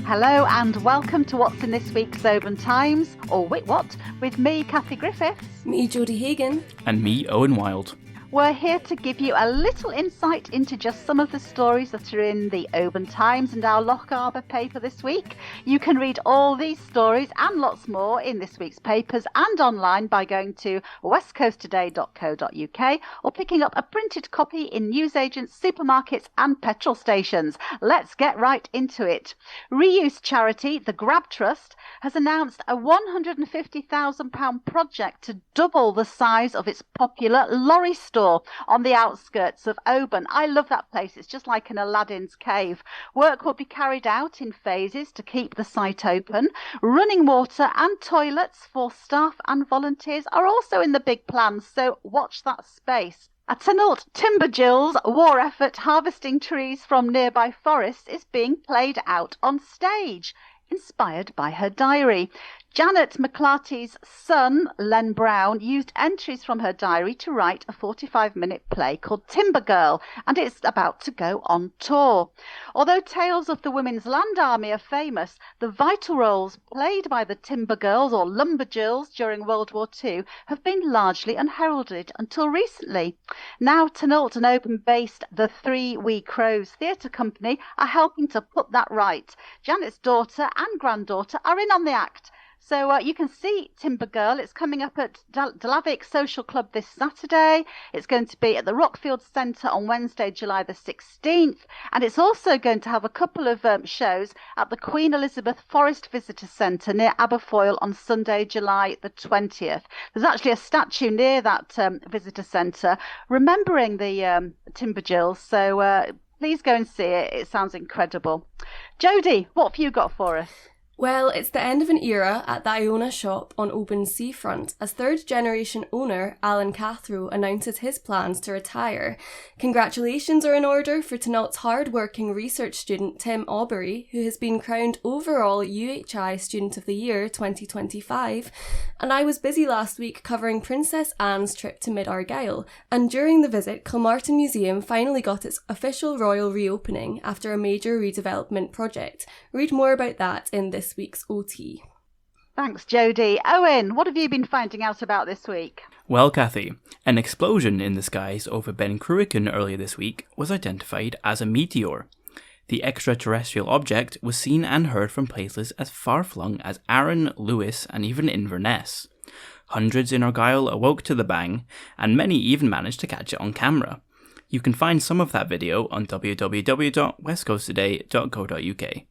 Hello and welcome to what's in this week's Oban Times, or Wait What, with me, Kathy Griffiths. Me, Jodie Hagan. And me, Owen Wild. We're here to give you a little insight into just some of the stories that are in the Oban Times and our Loch Arbor paper this week. You can read all these stories and lots more in this week's papers and online by going to westcoasttoday.co.uk or picking up a printed copy in newsagents, supermarkets and petrol stations. Let's get right into it. Reuse charity, the Grab Trust, has announced a £150,000 project to double the size of its popular lorry store on the outskirts of Oban. I love that place. It's just like an Aladdin's cave. Work will be carried out in phases to keep the site open. Running water and toilets for staff and volunteers are also in the big plans, so watch that space. A Tynalt Timberjill's war effort harvesting trees from nearby forests is being played out on stage, inspired by her diary. Janet McClarty's son, Len Brown, used entries from her diary to write a 45-minute play called Timber Girl, and it's about to go on tour. Although tales of the Women's Land Army are famous, the vital roles played by the Timber Girls or Lumberjills during World War II have been largely unheralded until recently. Now Tynalt and Oban-based the Three Wee Crows Theatre Company are helping to put that right. Janet's daughter and granddaughter are in on the act. So you can see Timber Girl. It's coming up at Delavic Social Club this Saturday. It's going to be at the Rockfield Centre on Wednesday, July the 16th. And it's also going to have a couple of shows at the Queen Elizabeth Forest Visitor Centre near Aberfoyle on Sunday, July the 20th. There's actually a statue near that visitor centre remembering the Timberjills. So please go and see it. It sounds incredible. Jodie, what have you got for us? Well, it's the end of an era at the Iona shop on Oban's seafront as third-generation owner Alan Cathro announces his plans to retire. Congratulations are in order for Tynalt's hard-working research student Tim Aubrey, who has been crowned overall UHI Student of the Year 2025. And I was busy last week covering Princess Anne's trip to mid-Argyll, and during the visit, Kilmartin Museum finally got its official royal reopening after a major redevelopment project. Read more about that in this week's OT. Thanks, Jodie. Owen, what have you been finding out about this week? Well, Kathy, an explosion in the skies over Ben Cruachan earlier this week was identified as a meteor. The extraterrestrial object was seen and heard from places as far-flung as Arran, Lewis and even Inverness. Hundreds in Argyll awoke to the bang, and many even managed to catch it on camera. You can find some of that video on www.westcoasttoday.co.uk.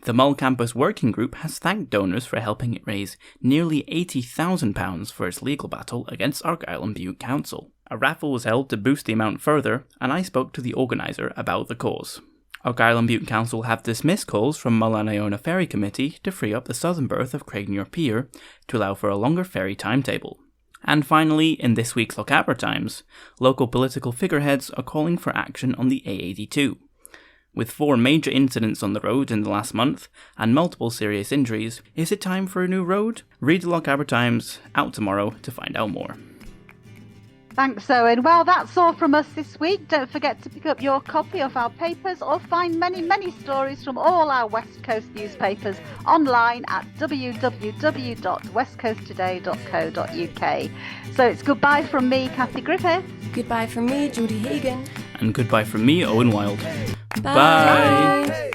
The Mull Campus Working Group has thanked donors for helping it raise nearly £80,000 for its legal battle against Argyll and Bute Council. A raffle was held to boost the amount further, and I spoke to the organiser about the cause. Argyll and Bute Council have dismissed calls from Mull and Iona Ferry Committee to free up the southern berth of Craigmuir Pier to allow for a longer ferry timetable. And finally, in this week's Loch Arbor Times, local political figureheads are calling for action on the A82. With 4 major incidents on the road in the last month and multiple serious injuries, is it time for a new road? Read the Loch Arbor Times, out tomorrow, to find out more. Thanks, Owen. Well, that's all from us this week. Don't forget to pick up your copy of our papers or find many, many stories from all our West Coast newspapers online at www.westcoasttoday.co.uk. So it's goodbye from me, Kathy Griffiths. Goodbye from me, Jodie Hagan. And goodbye from me, Owen Wild. Bye. Bye.